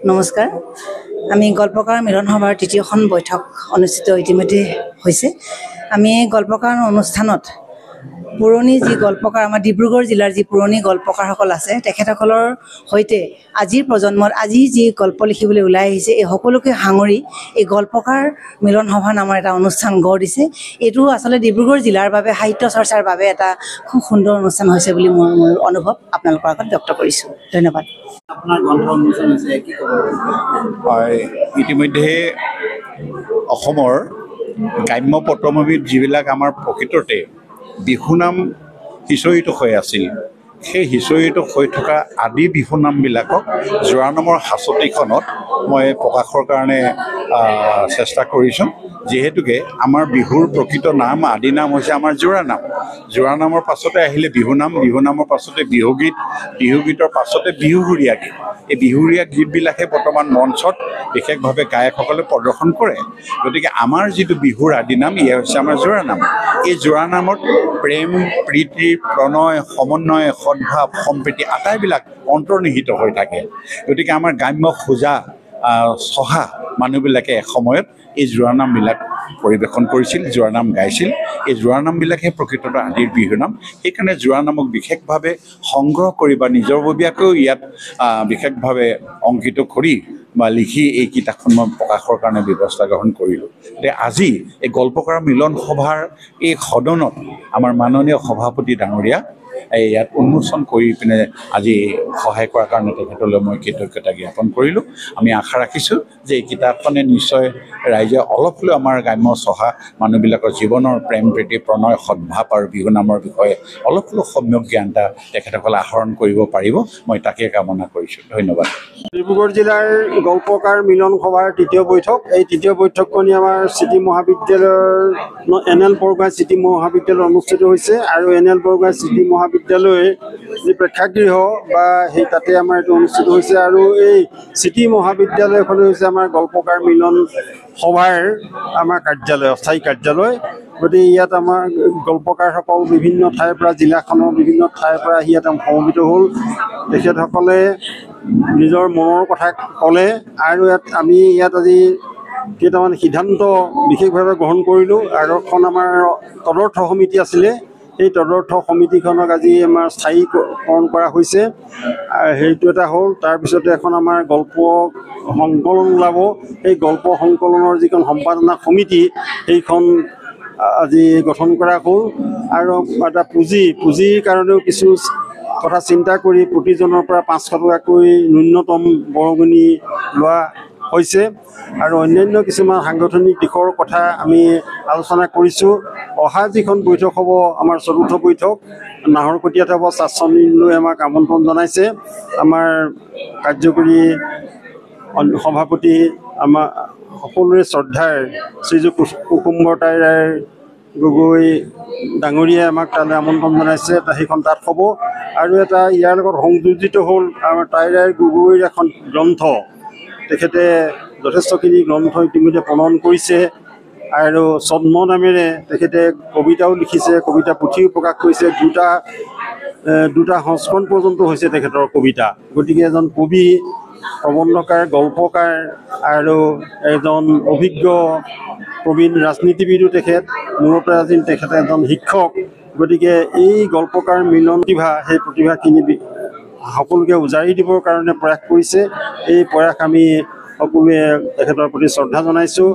নমস্কাৰ। আমি গল্পকাৰ মিলন সভাৰ তৃতীয়খন বৈঠক অনুষ্ঠিত ইতিমধ্যে হৈছে। আমি গল্পকাৰ অনুষ্ঠানত পুৰণি যি গল্পকাৰ আমাৰ ডিব্ৰুগড় জিলাৰ যি পুৰণি গল্পকাৰসকল আছে তেখেতসকলৰ সৈতে আজিৰ প্ৰজন্মত আজি যি গল্প লিখিবলৈ ওলাই আহিছে এই সকলোকে সাঙুৰি এই গল্পকাৰ মিলন সভা নামৰ এটা অনুষ্ঠান গঢ় দিছে। এইটো আচলতে ডিব্ৰুগড় জিলাৰ বাবে সাহিত্য চৰ্চাৰ বাবে এটা খুব সুন্দৰ অনুষ্ঠান হৈছে বুলি মোৰ অনুভৱ আপোনালোকৰ আগত ব্যক্ত কৰিছোঁ। ধন্যবাদ। ইতিমধ্যে অসমৰ গ্ৰাম্য পটভূমিত যিবিলাক আমাৰ প্ৰকৃততে বিহুনাম সিঁচৰিত হৈ আছিল, সেই সিঁচৰিত হৈ থকা আদি বিহুনামবিলাকক জোৰানামৰ হাঁচতিখনত মই প্ৰকাশৰ কাৰণে চেষ্টা কৰিছোঁ। যিহেতুকে আমাৰ বিহুৰ প্ৰকৃত নাম আদি নাম হৈছে আমাৰ জোৰানাম। জোৰানামৰ পাছতে আহিলে বিহুনাম, বিহুনামৰ পাছতে বিহুগীত, বিহুগীতৰ পাছতে বিহুসুৰীয়া গীত। এই বিহুসুৰীয়া গীতবিলাকে বৰ্তমান মঞ্চত বিশেষভাৱে গায়কসকলে প্ৰদৰ্শন কৰে। গতিকে আমাৰ যিটো বিহুৰ আদি নাম ইয়ে হৈছে আমাৰ জোৰানাম। এই জোৰানামত প্ৰেম, প্ৰীতি, প্ৰণয়, সমন্বয়, সদ্ভাৱ, সম্প্ৰীতি আটাইবিলাক অন্তৰ্নিহিত হৈ থাকে। গতিকে আমাৰ গ্ৰাম্য খোজা চহা মানুহবিলাকে এসময়ত এই জোৰানামবিলাক পৰিৱেশন কৰিছিল, জোৰানাম গাইছিল। এই জোৰানামবিলাকহে প্ৰকৃততে আদিৰ বিহুনাম। সেইকাৰণে জোৰানামক বিশেষভাৱে সংগ্ৰহ কৰি বা নিজৰববীয়াকৈও ইয়াত বিশেষভাৱে অংকিত কৰি বা লিখি এই কিতাপখন মই প্ৰকাশৰ কাৰণে ব্যৱস্থা গ্ৰহণ কৰিলোঁ। গতিকে আজি এই গল্পকাৰ মিলন সভাৰ এই সদনত আমাৰ মাননীয় সভাপতি ডাঙৰীয়া ইয়াত উন্মোচন কৰি পিনে আজি সহায় কৰাৰ কাৰণে তেখেতলৈ মই কৃতজ্ঞতা জ্ঞাপন কৰিলোঁ। আমি আশা ৰাখিছোঁ যে এই কিতাপখনে নিশ্চয় ৰাইজে অলপ হ'লেও আমাৰ গ্ৰাম্য চহা মানুহবিলাকৰ জীৱনৰ প্ৰেম, প্ৰীতি, প্ৰণয়, সদ্ভাৱ আৰু বিহুনামৰ বিষয়ে অলপ হ'লেও সম্যক জ্ঞান এটা তেখেতসকলে আহৰণ কৰিব পাৰিব, মই তাকে কামনা কৰিছোঁ। ধন্যবাদ। ডিব্ৰুগড় জিলাৰ গল্পকাৰ মিলন সভাৰ তৃতীয় বৈঠক। এই তৃতীয় বৈঠকখনি আমাৰ চিটি মহাবিদ্যালয়ৰ NL বৰগোহাঁই চিটি মহাবিদ্যালয়ত অনুষ্ঠিত হৈছে আৰু NL বৰগোহাঁই চিটি মহাবিদ্যালয় যি প্ৰেক্ষাগৃহ বা সেই তাতে আমাৰ এইটো অনুষ্ঠিত হৈছে। আৰু এই চিটি মহাবিদ্যালয়খনে হৈছে আমাৰ গল্পকাৰ মিলন সভাৰ আমাৰ কাৰ্যালয়, অস্থায়ী কাৰ্যালয়। গতিকে ইয়াত আমাৰ গল্পকাৰসকল বিভিন্ন ঠাইৰ পৰা, জিলাখনৰ বিভিন্ন ঠাইৰ পৰা ইয়াত সমবেত হ'ল। তেখেতসকলে নিজৰ মনৰ কথা ক'লে আৰু আমি ইয়াত আজি কেইটামান সিদ্ধান্ত বিশেষভাৱে গ্ৰহণ কৰিলোঁ। আৰু এখন আমাৰ তদৰ্থ সমিতি আছিলে, এই তদৰ্থ সমিতিখনক আজি আমাৰ স্থায়ীকৰণ কৰা হৈছে। সেইটো এটা হ'ল। তাৰপিছতে এখন আমাৰ গল্প সংকলন ওলাব। সেই গল্প সংকলনৰ যিখন সম্পাদনা সমিতি সেইখন আজি গঠন কৰা হ'ল। আৰু এটা পুঁজিৰ কাৰণেও কিছু কথা চিন্তা কৰি প্ৰতিজনৰ পৰা 500 টকাকৈ ন্যূনতম বৰঙণি লোৱা হৈছে। আৰু অন্যান্য কিছুমান সাংগঠনিক দিশৰ কথা আমি আলোচনা কৰিছোঁ। অহা যিখন বৈঠক হ'ব আমাৰ চতুৰ্থ বৈঠক নাহৰকটীয়াত হ'ব, স্বাচ্ছন্দ্যলৈ আমাক আমন্ত্ৰণ জনাইছে। আমাৰ কাৰ্যকৰী সভাপতি আমাৰ সকলোৰে শ্ৰদ্ধাৰ শ্ৰীযুত কুসুম্বৰ ৰায় গগৈ ডাঙৰীয়াই আমাক তালৈ আমন্ত্ৰণ জনাইছে। সেইখন তাত হ'ব। আৰু এটা ইয়াৰ লগত সংযোজিত হ'ল আমাৰ ৰায় গগৈৰ এখন গ্ৰন্থ। তেখেতে যথেষ্টখিনি গ্ৰন্থ ইতিমধ্যে প্ৰণয়ন কৰিছে আৰু ছদ্ম নামেৰে তেখেতে কবিতাও লিখিছে, কবিতা পুথিও প্ৰকাশ কৰিছে। দুটা সংস্কৰণ পৰ্যন্ত হৈছে তেখেতৰ কবিতা। গতিকে এজন কবি, প্ৰবন্ধকাৰ, গল্পকাৰ আৰু এজন অভিজ্ঞ প্ৰবীণ ৰাজনীতিবিদো তেখেত। মূলতঃ তেখেতে এজন শিক্ষক। গতিকে এই গল্পকাৰ মিলন সেই প্ৰতিভাখিনি সকলোকে উজাৰি দিবৰ কাৰণে প্ৰয়াস কৰিছে। এই প্ৰয়াস আমি সকলোৱে তেখেতৰ প্ৰতি শ্ৰদ্ধা জনাইছোঁ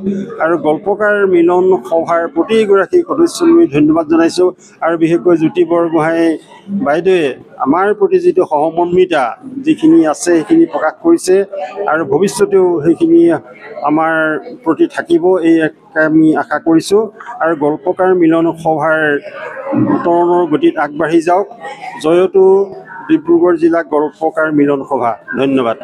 আৰু গল্পকাৰ মিলন সভাৰ প্ৰতিগৰাকী সদস্যলৈ ধন্যবাদ জনাইছোঁ। আৰু বিশেষকৈ জ্যোতি বৰগোহাঁই বাইদেৱে আমাৰ প্ৰতি যিটো সহমৰ্মিতা যিখিনি আছে সেইখিনি প্ৰকাশ কৰিছে আৰু ভৱিষ্যতেও সেইখিনি আমাৰ প্ৰতি থাকিব, এই আমি আশা কৰিছোঁ। আৰু গল্পকাৰ মিলন সভাৰ উত্তৰণৰ গতিত আগবাঢ়ি যাওক। জয়তো ডিব্ৰুগড় জিলা গল্পকাৰ মিলন সভা। ধন্যবাদ।